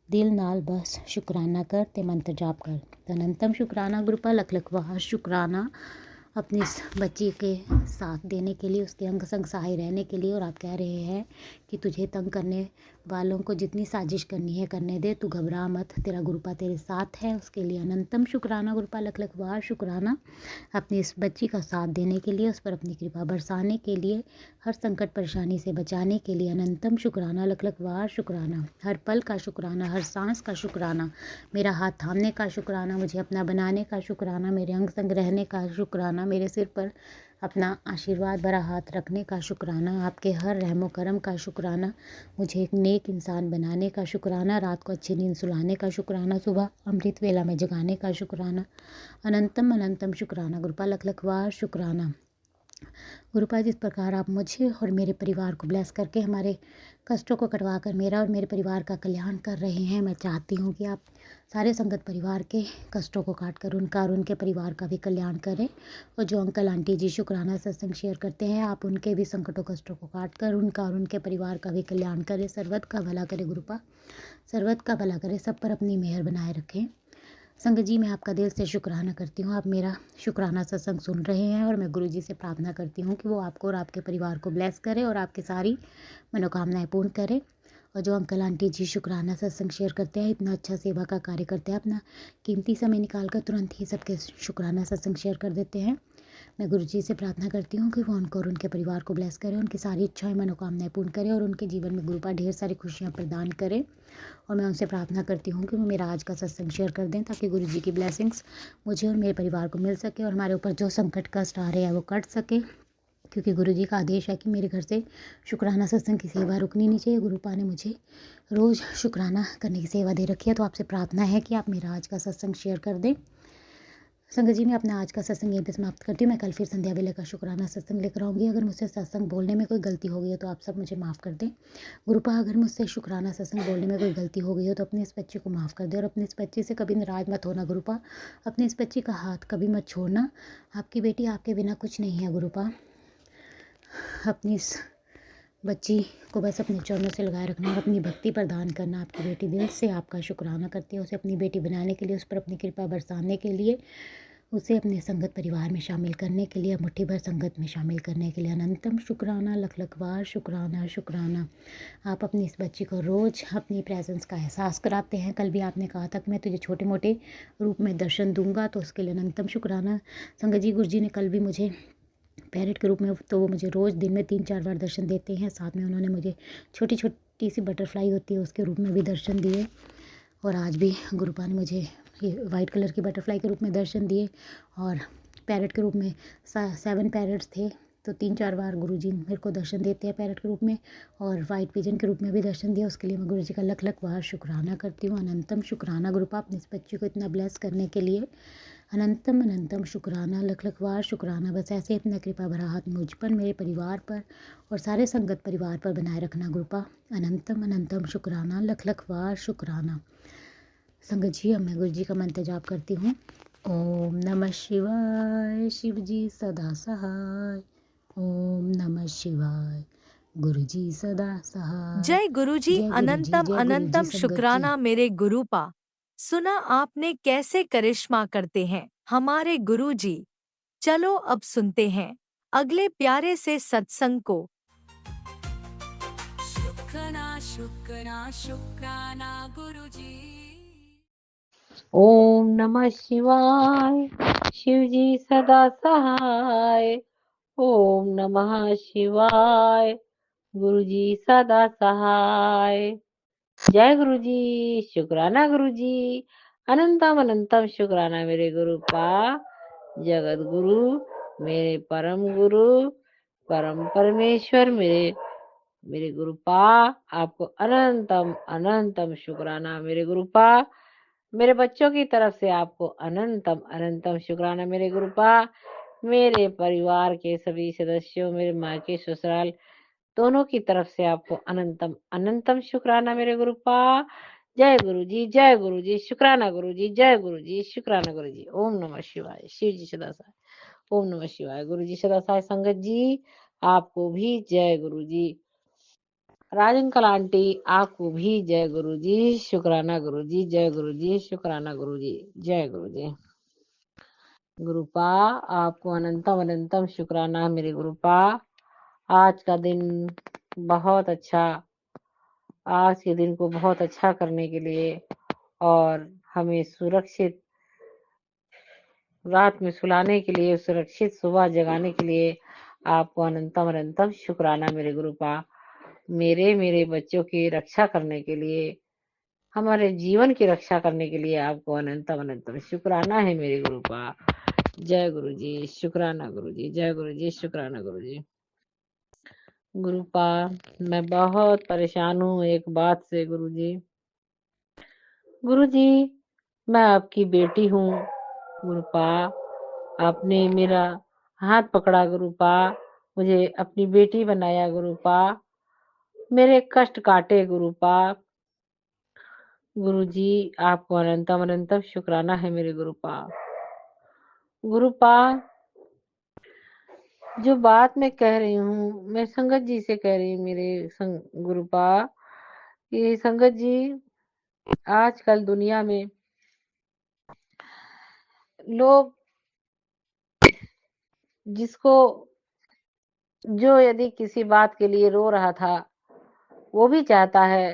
S4: दिल नाल बस शुक्राना कर ते मंत्र जाप कर। तो अनंतम शुक्राना गुरुपा, लख लख बार शुक्राना। अपनी इस बच्ची के साथ देने के लिए, उसके अंग संग सहाय रहने के लिए। और आप कह रहे हैं कि तुझे तंग करने वालों को जितनी साजिश करनी है करने दे, तू घबरा मत, तेरा गुरुपा तेरे साथ है। उसके लिए अनंतम शुक्राना गुरुपा, लख लख बार शुक्राना। अपनी इस बच्ची का साथ देने के लिए, उस पर अपनी कृपा बरसाने के लिए, हर संकट परेशानी से बचाने के लिए अनंतम शुक्राना, लख लख बार शुक्राना। हर पल का शुक्राना, हर सांस का शुक्राना, मेरा हाथ थामने का शुक्राना, मुझे अपना बनाने का शुक्राना, मेरे अंग संग रहने का शुक्राना, मेरे सिर पर अपना आशीर्वाद भरा हाथ रखने का शुक्राना, आपके हर रहमो करम का शुक्राना, मुझे एक नेक इंसान बनाने का शुक्राना, रात को अच्छी नींद सुलाने का शुक्राना, सुबह अमृत वेला में जगाने का शुक्राना, अनंतम अनंतम शुक्राना गुरुपा, लख लख बार शुक्राना गुरुपा। जिस प्रकार आप मुझे और मेरे परिवार को ब्लेस करके हमारे कष्टों को कटवा कर मेरा और मेरे परिवार का कल्याण कर रहे हैं, मैं चाहती हूँ कि आप सारे संगत परिवार के कष्टों को काट कर उनका और उनके परिवार का भी कल्याण करें। और जो अंकल आंटी जी शुक्राना सत्संग शेयर करते हैं, आप उनके भी संकटों कष्टों को काट कर उनका और उनके परिवार का भी कल्याण करें, सर्वत का भला करे गुरुपा, सर्वत का भला करे, सब पर अपनी मेहर बनाए रखें। संगत जी, मैं आपका दिल से शुक्राना करती हूँ, आप मेरा शुक्राना सत्संग सुन रहे हैं और मैं गुरु जी से प्रार्थना करती हूँ कि वो आपको और आपके परिवार को ब्लेस करे और आपकी सारी मनोकामनाएं पूर्ण करे। और जो अंकल आंटी जी शुक्राना सत्संग शेयर करते हैं, इतना अच्छा सेवा का कार्य करते हैं, अपना कीमती समय निकाल कर तुरंत ही सबके शुक्राना सत्संग शेयर कर देते हैं, मैं गुरु जी से प्रार्थना करती हूँ कि वो उनको और उनके परिवार को ब्लेस करें, उनकी सारी इच्छाएं मनोकामनाएं पूर्ण करें और उनके जीवन में गुरुपा ढेर सारी खुशियाँ प्रदान करें। और मैं उनसे प्रार्थना करती हूँ कि वो मेरा आज का सत्संग शेयर कर दें, ताकि गुरु जी की ब्लेसिंग्स मुझे और मेरे परिवार को मिल सके और हमारे ऊपर जो संकट कष्ट आ रहे हैं वो कट सके, क्योंकि गुरु जी का आदेश है कि मेरे घर से शुक्राना सत्संग की सेवा रुकनी नहीं चाहिए। गुरुपा ने मुझे रोज़ शुक्राना करने की सेवा दे रखी है, तो आपसे प्रार्थना है कि आप मेरा आज का सत्संग शेयर कर दें। संगत जी, मैं अपना आज का सत्संग यहीं पे समाप्त करती हूँ। मैं कल फिर संध्या वेले का शुक्राना सत्संग लेकर आऊँगी। अगर मुझसे सत्संग बोलने में कोई गलती हो गई है तो आप सब मुझे माफ़ कर दें। गुरुपा, अगर मुझसे शुक्राना सत्संग बोलने में कोई गलती हो गई हो तो अपने इस बच्चे को माफ़ कर दे और अपने इस बच्चे से कभी नाराज़ मत होना गुरुपा, अपने इस बच्चे का हाथ कभी मत छोड़ना। आपकी बेटी आपके बिना कुछ नहीं है गुरुपा, अपनी इस बच्ची को बस अपने चरणों से लगाए रखना और अपनी भक्ति प्रदान करना। आपकी बेटी दिल से आपका शुक्राना करती है, उसे अपनी बेटी बनाने के लिए, उस पर अपनी कृपा बरसाने के लिए, उसे अपने संगत परिवार में शामिल करने के लिए, मुट्ठी भर संगत में शामिल करने के लिए अनंतम शुक्राना, लख लख बार शुक्राना शुक्राना। आप अपनी इस बच्ची को रोज़ अपनी प्रेजेंस का एहसास कराते हैं। कल भी आपने कहा था कि मैं तुझे छोटे मोटे रूप में दर्शन दूंगा, तो उसके लिए अनंतम शुक्राना। संगत जी, गुरु जी ने कल भी मुझे पैरेट के रूप में, तो वो मुझे रोज़ दिन में 3-4 बार दर्शन देते हैं। साथ में उन्होंने मुझे छोटी छोटी सी बटरफ्लाई होती है उसके रूप में भी दर्शन दिए, और आज भी गुरुपा ने मुझे ये वाइट कलर की बटरफ्लाई के रूप में दर्शन दिए, और पैरेट के रूप में 7 पैरेट्स थे, तो 3-4 बार गुरुजी मेरे को दर्शन देते हैं पैरेट के रूप में, और वाइट पिजन के रूप में भी दर्शन दिया। उसके लिए मैं गुरुजी का लख लख बार शुक्राना करती हूँ। अनंतम शुक्राना गुरुपा, अपने इस बच्ची को इतना ब्लेस करने के लिए अनंतम अनंतम शुक्राना, लख लख बार शुक्राना। बस ऐसे अपना कृपा भरा हाथ मुझ पर, मेरे परिवार पर और सारे संगत परिवार पर बनाए रखना गुरुपा। अनंतम अनंतम शुक्राना, लख लख बार शुक्राना। संगत जी, अब मैं गुरु जी का मंत्र जाप करती हूँ। ओम नमः शिवाय, शिव जी सदा सहाय। ओम नमः शिवाय, गुरु जी सदा सहाय।
S1: जय गुरु जी,
S4: जय गुरु जी,
S1: अनंतम
S4: जय गुरु जी,
S1: अनंतम
S4: संगत
S1: शुक्राना
S4: जी।
S1: मेरे गुरुपा। सुना आपने कैसे करिश्मा करते हैं हमारे गुरु जी। चलो अब सुनते हैं अगले प्यारे से सत्संग को।
S3: शुक्राना शुक्राना शुक्राना गुरुजी।
S2: ओम नमः शिवाय, शिव जी सदा सहाय। ओम नमः शिवाय, गुरु जी सदा सहाय। जय गुरु जी, शुक्राना गुरु जी, अनंतम अनंतम शुक्राना मेरे गुरु का। जगत गुरु, मेरे परम गुरु, परम परमेश्वर, मेरे मेरे गुरु पा, आपको अनंतम अनंतम शुक्राना मेरे गुरु पा। मेरे बच्चों की तरफ से आपको अनंतम अनंतम शुक्राना मेरे गुरु पा। मेरे परिवार के सभी सदस्यों, मेरे मायके ससुराल दोनों की तरफ से आपको अनंतम अनंतम शुक्राना मेरे गुरु पा। जय गुरु जी, जय गुरु जी, शुक्राना गुरु जी, जय गुरु जी, शुक्राना गुरु जी। ओम नमः शिवाय, शिव जी सदा सहाय। ओम नमः शिवाय, गुरु जी सदा सहाय। संगत जी, आपको भी जय गुरु जी। राजंकल आंटी, आपको भी जय गुरु जी, शुक्राना गुरु जी, जय गुरु जी, शुक्राना गुरु जी, जय गुरु जी। गुरुपा, आपको अनंतम अनंतम शुक्राना मेरे गुरुपा। आज का दिन बहुत अच्छा, आज के दिन को बहुत अच्छा करने के लिए और हमें सुरक्षित रात में सुलाने के लिए, सुरक्षित सुबह जगाने के लिए आपको अनंतम अनंतम शुक्राना मेरे गुरुपा। मेरे मेरे बच्चों की रक्षा करने के लिए, हमारे जीवन की रक्षा करने के लिए आपको अनंतम अनंतम शुक्राना है मेरे गुरुपा।
S5: जय गुरु जी, शुक्राना गुरु जी, जय गुरु जी, शुक्राना गुरु जी। गुरुपा, मैं बहुत परेशान हूँ एक बात से गुरु जी। गुरु जी, मैं आपकी बेटी हूँ गुरुपा। आपने मेरा हाथ पकड़ा गुरुपा, मुझे अपनी बेटी बनाया गुरुपा, मेरे कष्ट काटे गुरुपा। गुरु जी, आपको अनंतम अनंतम शुक्राना है मेरे गुरुपा। गुरुपा, जो बात मैं कह रही हूँ, मैं संगत जी से कह रही हूँ मेरे गुरुपा, कि संगत जी, आजकल दुनिया में लोग जिसको जो यदि किसी बात के लिए रो रहा था, वो भी चाहता है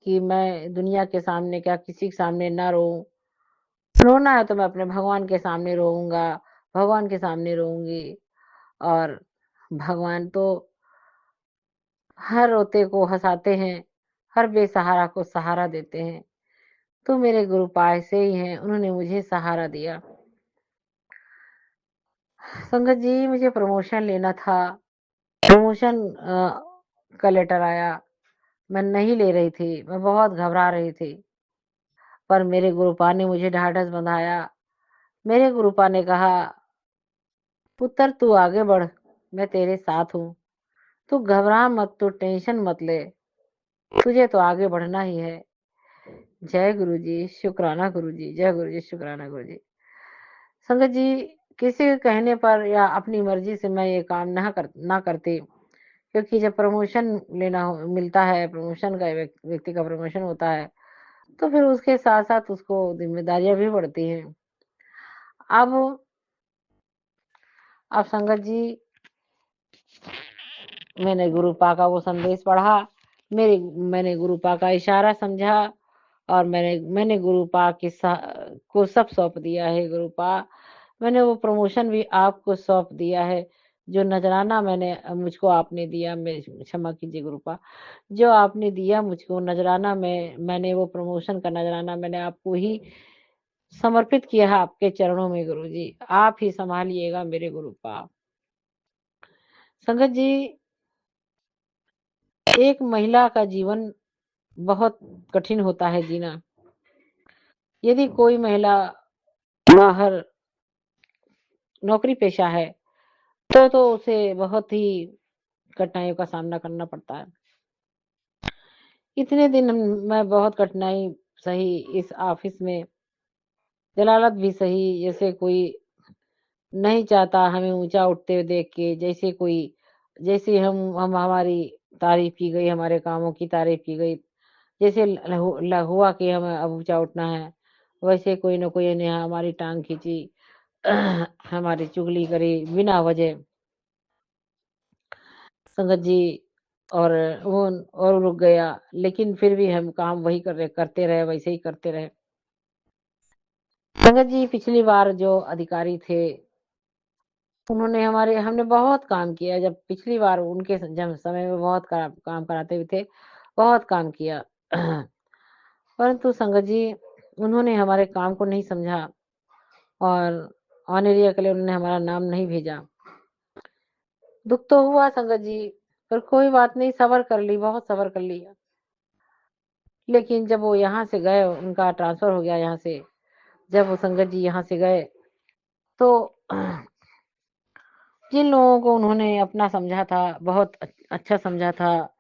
S5: कि मैं दुनिया के सामने क्या किसी के सामने ना रोऊं। रोना है तो मैं अपने भगवान के सामने रोऊंगा, भगवान के सामने रोऊंगी। और भगवान तो हर रोते को हंसाते हैं, हर बेसहारा को सहारा देते हैं। तो मेरे गुरुपा ऐसे ही हैं, उन्होंने मुझे सहारा दिया। संगत जी, मुझे प्रमोशन लेना था। प्रमोशन का लेटर आया। मैं नहीं ले रही थी, मैं बहुत घबरा रही थी, पर मेरे गुरुपा ने मुझे ढाढ़स बंधाया। मेरे गुरुपा ने कहा, पुत्र तू आगे बढ़, मैं तेरे साथ हूँ। तू घबरा मत, तू टेंशन मत ले, तुझे तो आगे बढ़ना ही है। जय गुरु जी, शुक्राना गुरु जी, जय गुरु जी, शुक्राना गुरु जी। संगत जी, किसी के कहने पर या अपनी मर्जी से मैं ये काम ना करती, क्योंकि जब प्रमोशन मिलता है, प्रमोशन का व्यक्ति का प्रमोशन होता है, तो फिर उसके साथ साथ उसको जिम्मेदारियां भी बढ़ती हैं। अब संगत जी, मैंने गुरुपा का वो संदेश पढ़ा, मैंने गुरुपा का इशारा समझा, और मैंने गुरुपा को सब सौंप दिया है गुरुपा। मैंने वो प्रमोशन भी आपको सौंप दिया है। जो नजराना मुझको आपने दिया, मैं क्षमा कीजिए गुरुपा, जो आपने दिया मुझको नजराना में, मैंने वो प्रमोशन का नजराना मैंने आपको ही समर्पित किया है, आपके चरणों में गुरु जी। आप ही संभालिएगा मेरे गुरुपा। संगत जी, एक महिला का जीवन बहुत कठिन होता है जीना। यदि कोई महिला बाहर नौकरी पेशा है, तो उसे बहुत ही कठिनाइयों का सामना करना पड़ता है। इतने दिन मैं बहुत कठिनाई सही इस ऑफिस में, जलालत भी सही, जैसे कोई नहीं चाहता हमें ऊंचा उठते हुए देख के, जैसे हम हमारी तारीफ की गई, हमारे कामों की तारीफ की गई, जैसे हुआ कि हमें अब ऊंचा उठना है, वैसे कोई न कोई ने हमारी टांग खींची, हमारी चुगली करी बिना वजह संगत जी, और वो और रुक गया। लेकिन फिर भी हम काम वही करते रहे, वैसे ही करते रहे। संगत जी, पिछली बार जो अधिकारी थे, हमने बहुत काम किया। जब पिछली बार उनके जब समय में बहुत काम कराते हुए थे, बहुत काम किया। परंतु संगत जी, उन्होंने हमारे काम को नहीं समझा, और ऑन एरिया के लिए उन्होंने हमारा नाम नहीं भेजा। दुख तो हुआ संगत जी, पर कोई बात नहीं, सबर कर ली, बहुत सबर कर लिया। लेकिन जब वो यहाँ से गए, उनका ट्रांसफर हो गया यहाँ से, जब वो संगत जी यहाँ से गए, तो जिन लोगों को उन्होंने अपना समझा था, बहुत अच्छा समझा था,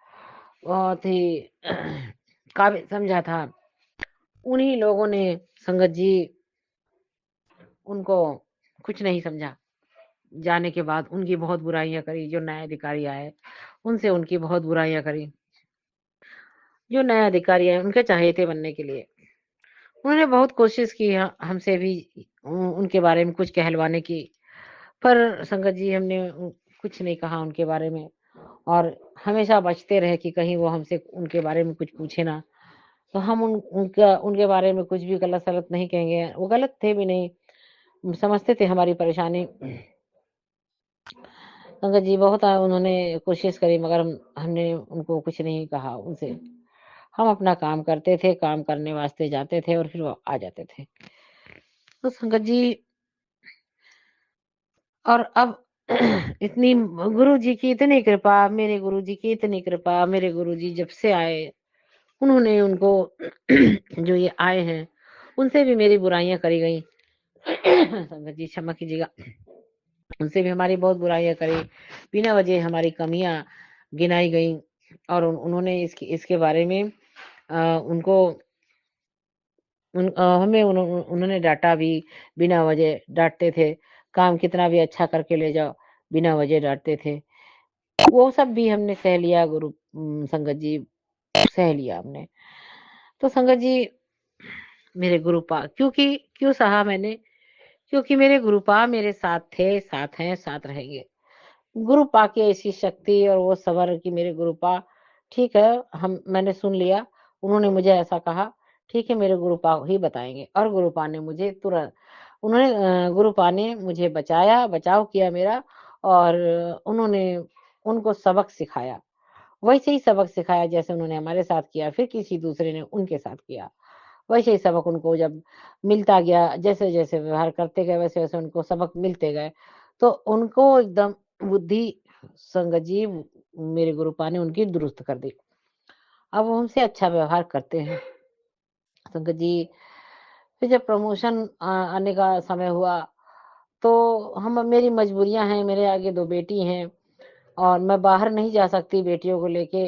S5: बहुत ही काबिल समझा था, उन्हीं लोगों ने संगत जी उनको कुछ नहीं समझा। जाने के बाद उनकी बहुत बुराइयां करी। जो नए अधिकारी आए, उनसे उनकी बहुत बुराइयां करी। जो नए अधिकारी आए, उनके चहेते बनने के लिए उन्होंने बहुत कोशिश की हमसे भी उनके बारे में कुछ कहलवाने की, पर संगत जी हमने कुछ नहीं कहा उनके बारे में, और हमेशा बचते रहे कि कहीं वो हमसे उनके बारे में कुछ पूछे ना। तो हम उनके बारे में कुछ भी गलत सलत नहीं कहेंगे, वो गलत थे भी नहीं, समझते थे हमारी परेशानी। संगत जी, बहुत उन्होंने कोशिश करी, मगर हमने उनको कुछ नहीं कहा उनसे। हम अपना काम करते थे, काम करने वास्ते जाते थे और फिर वो आ जाते थे। तो संगत जी, और अब इतनी गुरु जी की इतनी कृपा, मेरे गुरु जी की इतनी कृपा, मेरे गुरु जी जब से आए, उन्होंने उनको जो ये आए हैं, उनसे भी मेरी बुराइयाँ करी गई। संगत जी क्षमा कीजिएगा। उनसे भी हमारी बहुत बुराइयाँ करी, बिना वजह हमारी कमियाँ गिनाई गई और उन्होंने इसके बारे में उनको हमें उन्होंने डाँटा भी, बिना वजह डाँटते थे। काम कितना भी अच्छा करके ले जाओ, बिना वजह डाँटते थे। वो सब भी हमने सह लिया संगत जी, सह लिया हमने। तो संगत जी मेरे गुरुपा क्यों सहा मैंने? क्योंकि मेरे गुरुपा मेरे साथ थे, साथ हैं, साथ रहेंगे। गुरुपा की ऐसी शक्ति और वो सबर कि मेरे गुरुपा ठीक है, मैंने सुन लिया, उन्होंने मुझे ऐसा कहा, ठीक है मेरे गुरुपा ही बताएँगे और गुरुपा ने मुझे गुरुपा ने मुझे बचाव किया मेरा और उन्होंने उनको सबक सिखाया। वैसे ही सबक सिखाया जैसे उन्होंने हमारे साथ किया, फिर किसी दूसरे ने उनके साथ किया। वैसे ही सबक उनको जब मिलता गया, जैसे-जैसे व्यवहार करते गए, वैसे-वैसे उनको सबक मिलते गए। तो उनको एकदम बुद्धि संगत जी मेरे गुरुपा ने उनकी दुरुस्त कर दी। अब वो हमसे अच्छा व्यवहार करते हैं। संगत जी फिर जब प्रमोशन आने का समय हुआ, तो हम मेरी मजबूरियाँ हैं, मेरे आगे 2 बेटी हैं और मैं बाहर नहीं जा सकती बेटियों को लेके।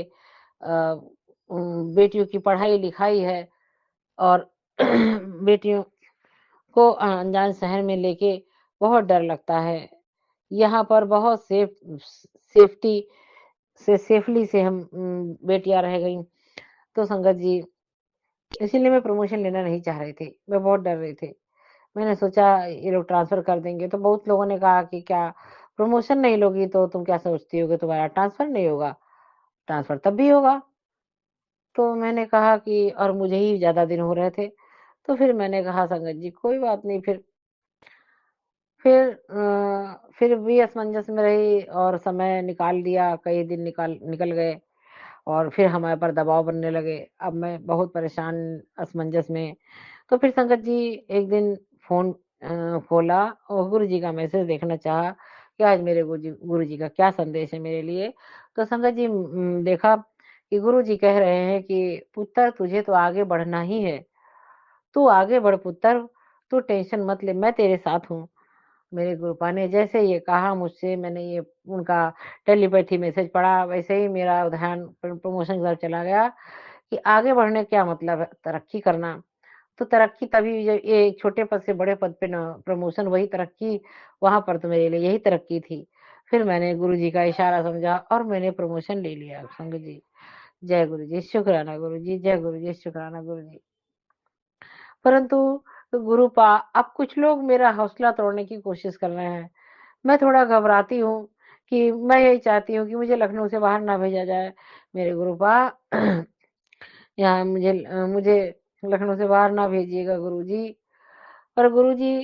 S5: बेटियों की पढ़ाई-लिखाई है और बेटियों को अनजान शहर में लेके बहुत डर लगता है। यहाँ पर बहुत सेफ्टी सेफली से हम बेटियाँ रह गईं। तो संगत जी इसीलिए मैं प्रमोशन लेना नहीं चाह रही थी। मैं बहुत डर रही थी। मैंने सोचा ये लोग ट्रांसफ़र कर देंगे, तो बहुत लोगों ने कहा कि क्या प्रमोशन नहीं लोगी तो तुम क्या सोचती हो कि तुम्हारा ट्रांसफ़र नहीं होगा? ट्रांसफ़र तब भी होगा। तो मैंने कहा कि और मुझे ही ज़्यादा दिन हो रहे थे। तो फिर मैंने कहा संगत जी कोई बात नहीं फिर भी असमंजस में रही और समय निकाल दिया, कई दिन निकल गए और फिर हमारे पर दबाव बनने लगे। अब मैं बहुत परेशान असमंजस में। तो फिर संगत जी एक दिन फ़ोन खोला और गुरुजी का मैसेज देखना चाहा कि आज मेरे गुरुजी का क्या संदेश है मेरे लिए। तो संगत जी देखा कि गुरुजी कह रहे हैं कि पुत्र तुझे तो आगे बढ़ना ही है। तू आगे बढ़ पुत्र, तू टेंशन मत ले, मैं तेरे साथ हूँ। मेरे गुरुपा ने जैसे ये कहा मुझसे, मैंने ये उनका टेलीपैथी मैसेज पढ़ा, वैसे ही मेरा ध्यान प्रमोशन की तरफ चला गया कि आगे बढ़ने क्या मतलब है, तरक्की करना। तो तरक्की तभी जब ये छोटे पद से बड़े पद पे न प्रमोशन वही तरक्की, वहाँ पर तो मेरे लिए यही तरक्की थी। फिर मैंने गुरुजी का इशारा समझा और मैंने प्रमोशन ले लिया संगत जी। जय गुरुजी, शुक्राना गुरुजी, जय गुरुजी, शुक्राना गुरुजी। परंतु गुरुपा अब कुछ लोग मेरा हौसला तोड़ने की कोशिश कर रहे हैं। मैं थोड़ा घबराती हूँ कि मैं यही चाहती हूँ कि मुझे लखनऊ से बाहर ना भेजा जाए। मेरे गुरुपा यहाँ मुझे लखनऊ से बाहर ना भेजिएगा गुरुजी। पर गुरुजी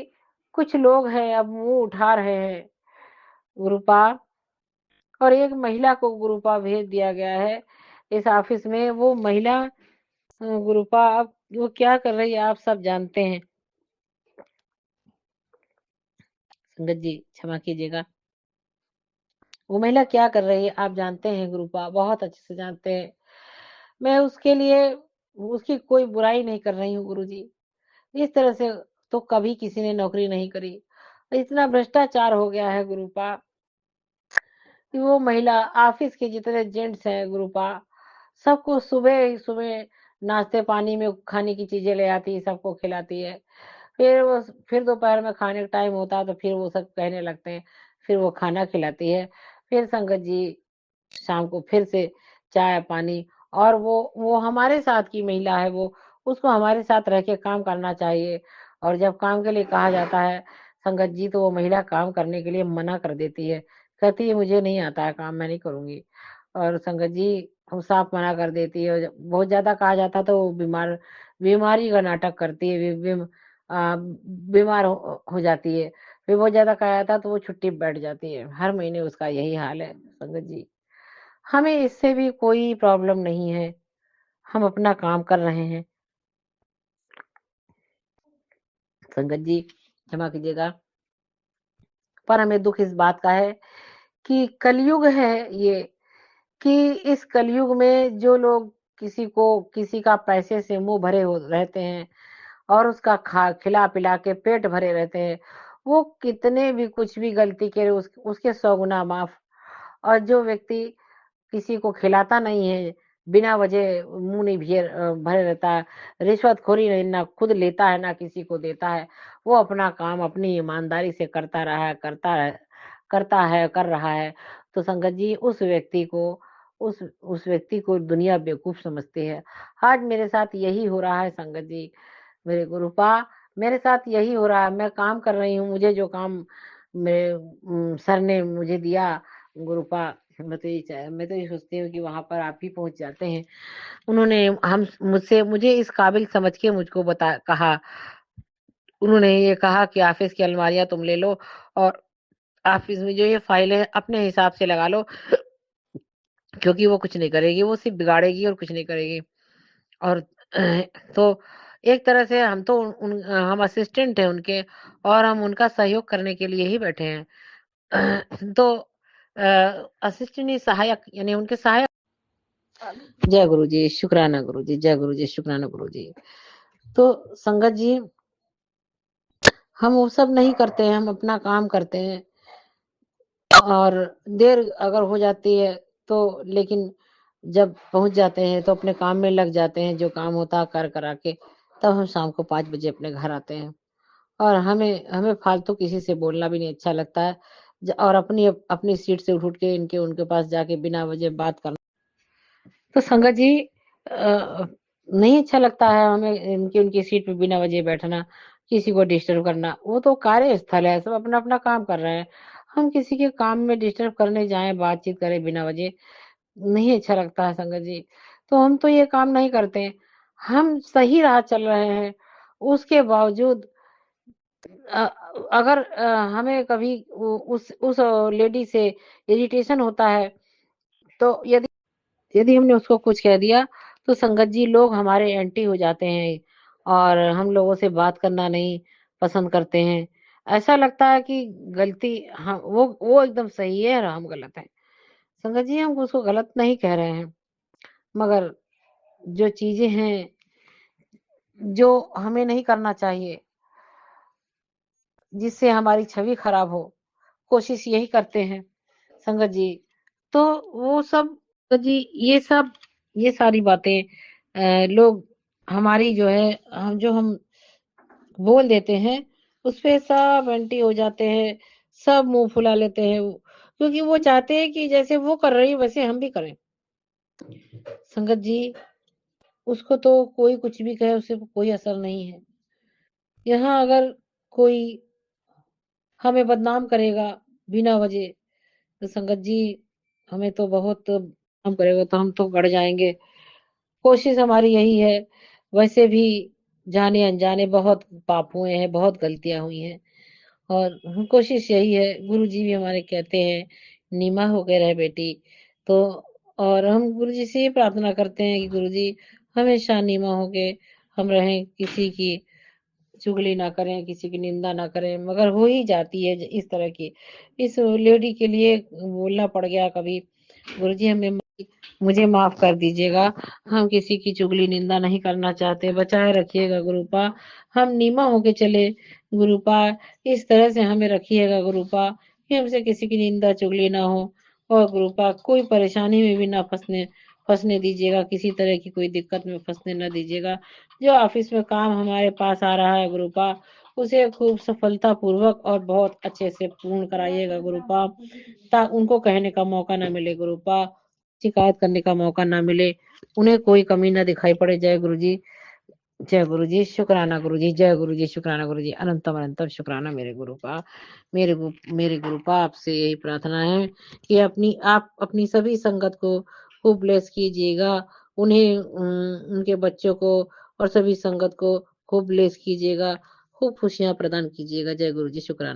S5: कुछ लोग हैं अब मुँह उठा रहे हैं गुरुपा और एक महिला को गुरुपा भेज दिया गया है इस ऑफिस में। वो महिला गुरुपा अब वो क्या कर रही है आप सब जानते हैं। संगत जी क्षमा कीजिएगा। वो महिला क्या कर रही है आप जानते हैं गुरुपा, बहुत अच्छे से जानते हैं। मैं उसके लिए उसकी कोई बुराई नहीं कर रही हूँ गुरुजी। इस तरह से तो कभी किसी ने नौकरी नहीं करी। इतना भ्रष्टाचार हो गया है गुरुपा कि वो महिला ऑफिस के जितने जेंट्स हैं गुरुपा, सबको सुबह ही सुबह नाश्ते पानी में खाने की चीजें ले आती है, सबको खिलाती है। फिर दोपहर में खाने का टाइम होता है तो फिर वो सब कहने लगते हैं, फिर वो खाना खिलाती है। फिर संगत जी शाम को फिर से चाय-पानी और वो हमारे साथ की महिला है वो, उसको हमारे साथ रह के काम करना चाहिए और जब काम के लिए कहा जाता है संगत जी तो वो महिला काम करने के लिए मना कर देती है। कहती है मुझे नहीं आता है काम, मैं नहीं करूँगी। और संगत जी वो साफ मना कर देती है और जब बहुत ज़्यादा कहा जाता है तो वो बीमारी का नाटक करती है, बीमार हो जाती है। फिर बहुत ज़्यादा कहा जाता है तो वो छुट्टी पे बैठ जाती है। हर महीने उसका यही हाल है संगत जी। हमें इससे भी कोई प्रॉब्लम नहीं है, हम अपना काम कर रहे हैं। संगत जी, क्षमा कीजिएगा। पर हमें दुःख इस बात का है कि कलयुग है ये, कि इस कलयुग में जो लोग किसी का पैसे से मुँह भरे हो रहते हैं और उसका खिला-पिला के पेट भरे रहते हैं, वो कितने भी कुछ भी गलती करे उसके 100 गुना माफ़। और जो व्यक्ति किसी को खिलाता नहीं है, बिना वजह मुँह नहीं भरे रहता है, रिश्वतखोरी नहीं, ना खुद लेता है, ना किसी को देता है, वो अपना काम अपनी ईमानदारी से कर रहा है, तो संगत जी उस व्यक्ति को दुनिया बेवकूफ़ समझती है। आज मेरे साथ यही हो रहा है संगत जी, मेरे गुरुपा मेरे साथ यही हो रहा है, मैं काम कर रही हूँ, मुझे जो काम मेरे सर ने मुझे दिया गुरुपा, मैं तो ये सोचती हूँ कि वहाँ पर आप ही पहुँच जाते हैं। उन्होंने हम मुझसे मुझे इस काबिल समझ के मुझको कहा, उन्होंने ये कहा कि ऑफ़िस की अलमारियाँ तुम ले लो और ऑफ़िस में जो ये फ़ाइल है अपने हिसाब से लगा लो, क्योंकि वो कुछ नहीं करेगी, वो सिर्फ़ बिगाड़ेगी और कुछ नहीं करेगी। और तो एक तरह से हम असिस्टेंट हैं उनके और हम उनका सहयोग करने के लिए ही बैठे हैं। तो असिस्टेंट नहीं, सहायक यानी उनके सहायक। जय गुरुजी, शुक्राना गुरुजी, जय गुरुजी, शुक्राना गुरुजी। तो संगत जी, हम वो सब नहीं करते हैं, हम अपना काम करते हैं और देर अगर हो जाती है तो, लेकिन जब पहुँच जाते हैं तो अपने काम में लग जाते हैं, जो काम होता है कर करा के, तब हम शाम को 5 बजे अपने घर आते हैं। और हमें हमें फालतू किसी से बोलना भी नहीं अच्छा लगता है, और अपनी सीट से उठ-उठ के इनके उनके पास जाके बिना वजह बात करना। तो संगत जी, नहीं अच्छा लगता है हमें इनकी उनकी सीट पे बिना वजह बैठना, किसी को डिस्टर्ब करना। वो तो कार्यस्थल है, सब अपना-अपना काम कर रहे हैं। हम किसी के काम में डिस्टर्ब करने जाएँ, बातचीत करें बिना वजह, नहीं अच्छा लगता है संगत जी। तो हम तो ये काम नहीं करते हैं। हम सही राह चल रहे हैं, उसके बावजूद अ, अगर हमें कभी उस लेडी से इरिटेशन होता है, तो यदि हमने उसको कुछ कह दिया, तो संगत जी लोग हमारे एंटी हो जाते हैं और हम लोगों से बात करना नहीं पसंद करते हैं। ऐसा लगता है कि गलती वो एकदम सही है और हम गलत हैं। संगत जी, हम उसको गलत नहीं कह रहे हैं, मगर जो चीज़ें हैं, जो हमें नहीं करना चाहिए, जिससे हमारी छवि खराब हो, कोशिश यही करते हैं संगत जी। तो वो सब संगत जी, ये सारी बातें लोग हमारी जो है, हम बोल देते हैं, उसपे सब एंटी हो जाते हैं, सब मुँह फुला लेते हैं, क्योंकि वो चाहते हैं कि जैसे वो कर रही है वैसे हम भी करें। संगत जी, उसको तो कोई कुछ भी कहे, उससे कोई असर नहीं है। यहाँ अगर कोई हमें बदनाम करेगा बिना वजह, तो संगत जी हमें तो बहुत बदनाम करेगा तो हम तो गड़ जाएँगे। कोशिश हमारी यही है, वैसे भी जाने-अनजाने बहुत पाप हुए हैं, बहुत गलतियाँ हुई हैं और कोशिश यही है, गुरुजी भी हमारे कहते हैं, "नीमा होके रह बेटी।" तो और हम गुरुजी से ये प्रार्थना करते हैं कि गुरुजी हमेशा नीमा होके हम रहें, किसी की चुगली ना करें, किसी की निंदा ना करें, मगर हो ही जाती है इस तरह की। इस लेडी के लिए बोलना पड़ गया कभी। गुरुजी मुझे माफ़ कर दीजिएगा, हम किसी की चुगली निंदा नहीं करना चाहते, बचाए रखिएगा गुरुपा, हम नीमा होके चले गुरुपा, इस तरह से हमें रखिएगा गुरुपा कि हमसे किसी की निंदा चुगली ना हो और गुरुपा कोई परेशानी में भी ना फँसने फँसने दीजिएगा, किसी तरह की कोई दिक्कत में फँसने ना दीजिएगा। जो ऑफ़िस में काम हमारे पास आ रहा है गुरुपा, उसे खूब सफलतापूर्वक और बहुत अच्छे से पूर्ण कराइएगा गुरुपा, उनको कहने का मौका ना मिले गुरुपा, शिकायत करने का मौका ना मिले, उन्हें कोई कमी ना दिखाई पड़े। जय गुरुजी, शुक्राना गुरुजी, जय गुरुजी, शुक्राना गुरुजी, अनंतम अनंतम शुक्राना मेरे गुरुपा। मेरे गुरुपा आपसे यही प्रार्थना है कि आप अपनी सभी संगत को खूब ब्लेस कीजिएगा, उनके बच्चों को और सभी संगत को खूब ब्लेस कीजिएगा, खूब खुशियाँ प्रदान कीजिएगा। जय गुरुजी, शुक्राना।